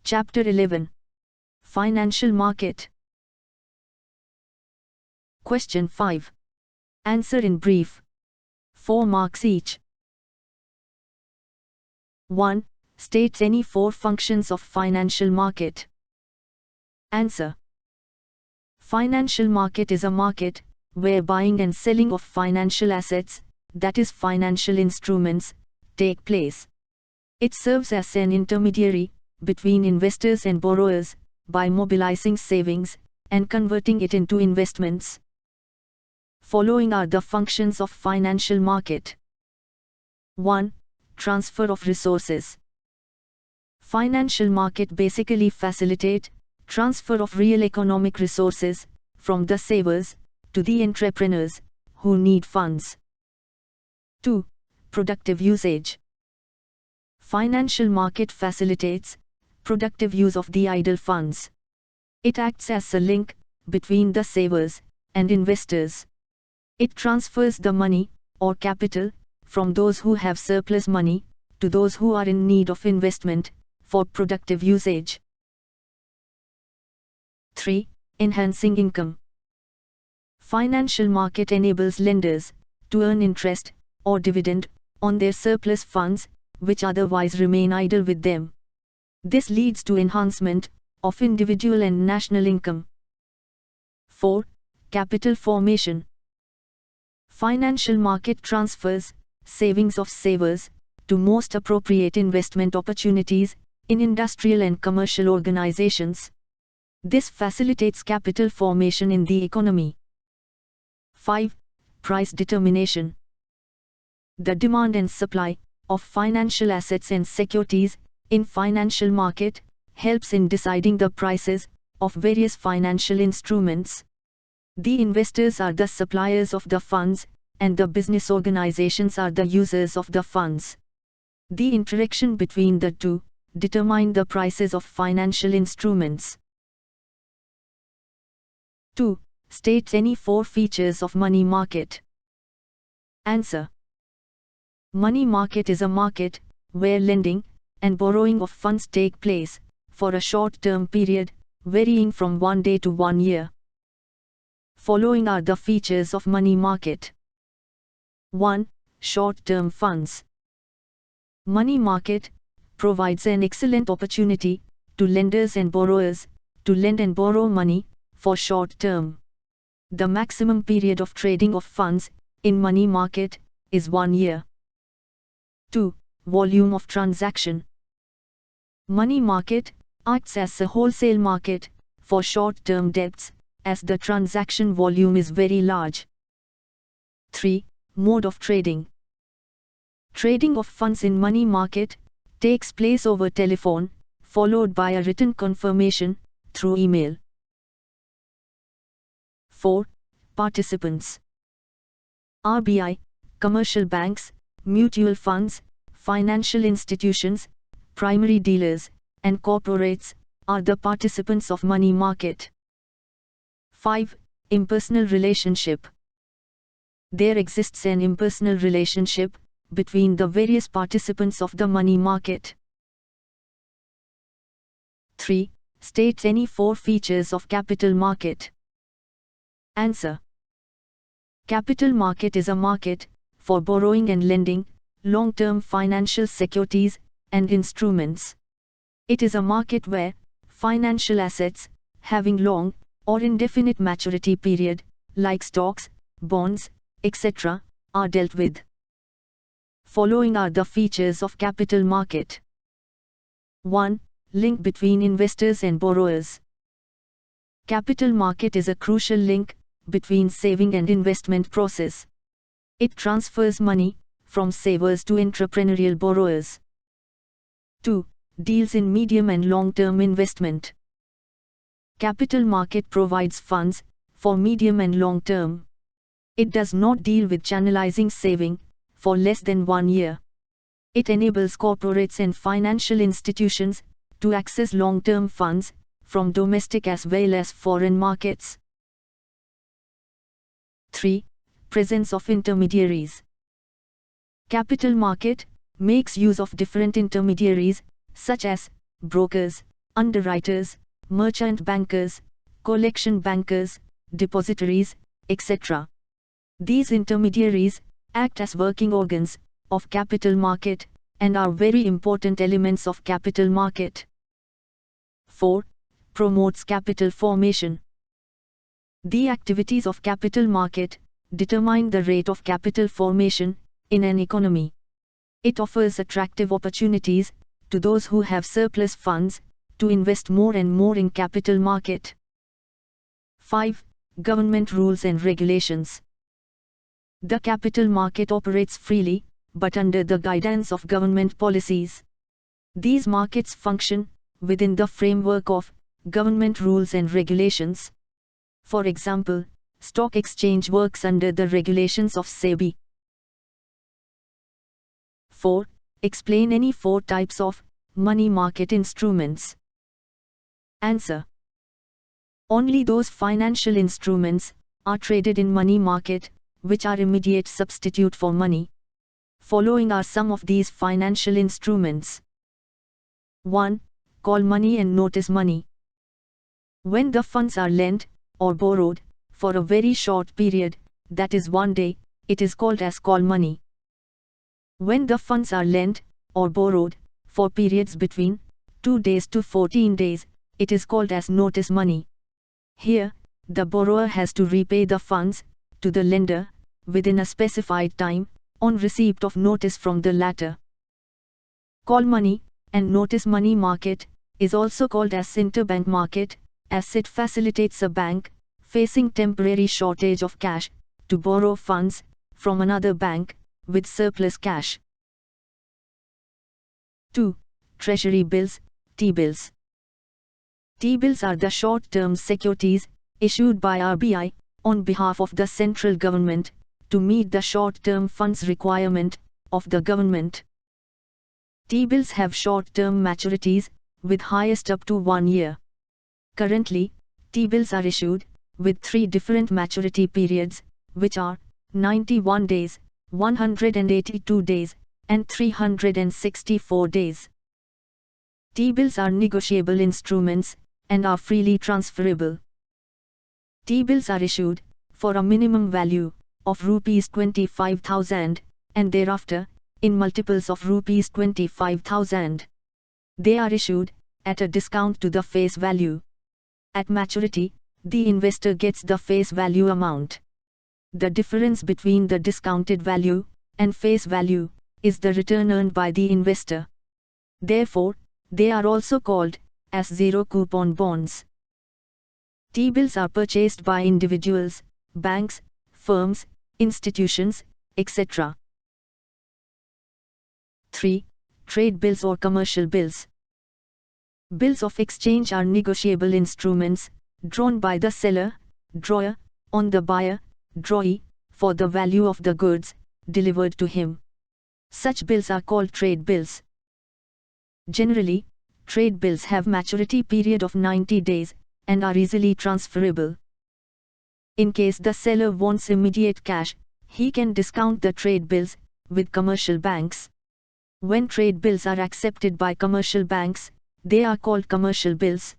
Chapter 11. Financial Market. Question 5. Answer in brief. 4 marks each. 1. State any 4 functions of financial market. Answer. Financial market is a market where buying and selling of financial assets, that is financial instruments, take place. It serves as an intermediary between investors and borrowers by mobilizing savings and converting it into investments. Following are the functions of financial market. 1. Transfer of resources. Financial market basically facilitate transfer of real economic resources from the savers to the entrepreneurs who need funds. 2. Productive usage. Financial market facilitates productive use of the idle funds. It acts as a link between the savers and investors. It transfers the money or capital from those who have surplus money to those who are in need of investment for productive usage. 3. Enhancing income. Financial market enables lenders to earn interest or dividend on their surplus funds which otherwise remain idle with them. This leads to enhancement of individual and national income. 4. Capital formation. Financial market transfers savings of savers to most appropriate investment opportunities in industrial and commercial organizations. This facilitates capital formation in the economy. 5. Price determination. The demand and supply of financial assets and securities in financial market helps in deciding the prices of various financial instruments. The investors are the suppliers of the funds, and the business organizations are the users of the funds. The interaction between the two determine the prices of financial instruments. 2. State any 4 features of money market. Answer. Money market is a market where lending and borrowing of funds take place for a short-term period, varying from 1 day to 1 year. Following are the features of money market. 1. Short-term funds. Money market provides an excellent opportunity to lenders and borrowers to lend and borrow money for short term. The maximum period of trading of funds in money market is 1 year. 2. Volume of transaction. Money market acts as a wholesale market for short-term debts, as the transaction volume is very large. 3. Mode of trading. Trading of funds in money market takes place over telephone, followed by a written confirmation through email. 4. Participants. RBI, commercial banks, mutual funds, financial institutions, primary dealers, and corporates are the participants of money market. 5. Impersonal relationship. There exists an impersonal relationship between the various participants of the money market. 3. State any 4 features of capital market. Answer. Capital market is a market for borrowing and lending long-term financial securities and instruments. It is a market where financial assets having long or indefinite maturity period, like stocks, bonds, etc., are dealt with. Following are the features of capital market. 1. Link between investors and borrowers. Capital market is a crucial link between saving and investment process. It transfers money from savers to entrepreneurial borrowers. 2. Deals in medium and long-term investment. Capital market provides funds for medium and long term. It does not deal with channelizing saving for less than 1 year. It enables corporates and financial institutions to access long-term funds from domestic as well as foreign markets. 3. Presence of intermediaries. Capital market makes use of different intermediaries, such as brokers, underwriters, merchant bankers, collection bankers, depositories, etc. These intermediaries act as working organs of capital market and are very important elements of capital market. 4. Promotes capital formation. The activities of capital market determine the rate of capital formation in an economy. It offers attractive opportunities to those who have surplus funds to invest more and more in capital market. 5. Government rules and regulations. The capital market operates freely, but under the guidance of government policies. These markets function within the framework of government rules and regulations. For example, stock exchange works under the regulations of SEBI. 4. Explain any 4 types of money market instruments. Answer. Only those financial instruments are traded in money market which are immediate substitute for money. Following are some of these financial instruments. 1. Call money and notice money. When the funds are lent or borrowed for a very short period, that is 1 day, it is called as call money. When the funds are lent or borrowed for periods between 2 days to 14 days, it is called as notice money. Here, the borrower has to repay the funds to the lender within a specified time on receipt of notice from the latter. Call money and notice money market is also called as interbank market, as it facilitates a bank facing temporary shortage of cash to borrow funds from another bank with surplus cash. 2. Treasury bills, T-bills. T-bills are the short-term securities issued by RBI on behalf of the central government to meet the short-term funds requirement of the government. T-bills have short-term maturities with highest up to 1 year. Currently, T-bills are issued with 3 different maturity periods, which are 91 days, 182 days, and 364 days. T-bills are negotiable instruments and are freely transferable. T-bills are issued for a minimum value of rupees 25,000 and thereafter in multiples of rupees 25,000. They are issued at a discount to the face value. At maturity, the investor gets the face value amount. The difference between the discounted value and face value is the return earned by the investor. Therefore, they are also called as zero-coupon bonds. T-bills are purchased by individuals, banks, firms, institutions, etc. 3. Trade bills or commercial bills. Bills of exchange are negotiable instruments drawn by the seller, drawer, on the buyer, drawee, for the value of the goods delivered to him. Such bills are called trade bills. Generally, trade bills have maturity period of 90 days and are easily transferable. In case the seller wants immediate cash, he can discount the trade bills with commercial banks. When trade bills are accepted by commercial banks, they are called commercial bills.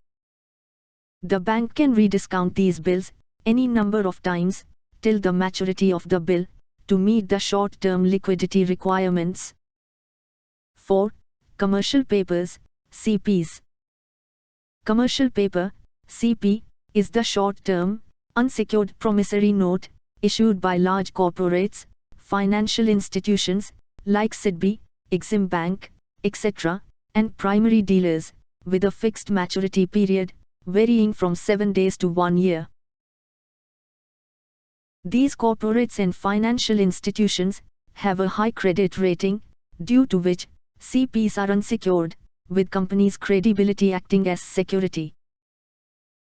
The bank can rediscount these bills any number of times till the maturity of the bill to meet the short-term liquidity requirements. 4. Commercial papers, CPs. Commercial paper, CP, is the short-term, unsecured promissory note issued by large corporates, financial institutions like SYJC-SP, Exim Bank, etc., and primary dealers, with a fixed maturity period varying from 7 days to 1 year. These corporates and financial institutions have a high credit rating, due to which CPs are unsecured, with companies' credibility acting as security.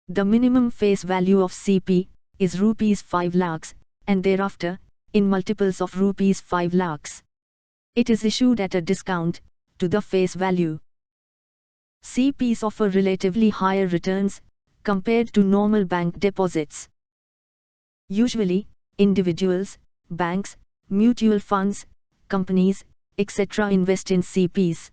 The minimum face value of CP is rupees 5 lakhs, and thereafter, in multiples of rupees 5 lakhs. It is issued at a discount to the face value. CPs offer relatively higher returns compared to normal bank deposits. Usually, individuals, banks, mutual funds, companies, etc. invest in CPs.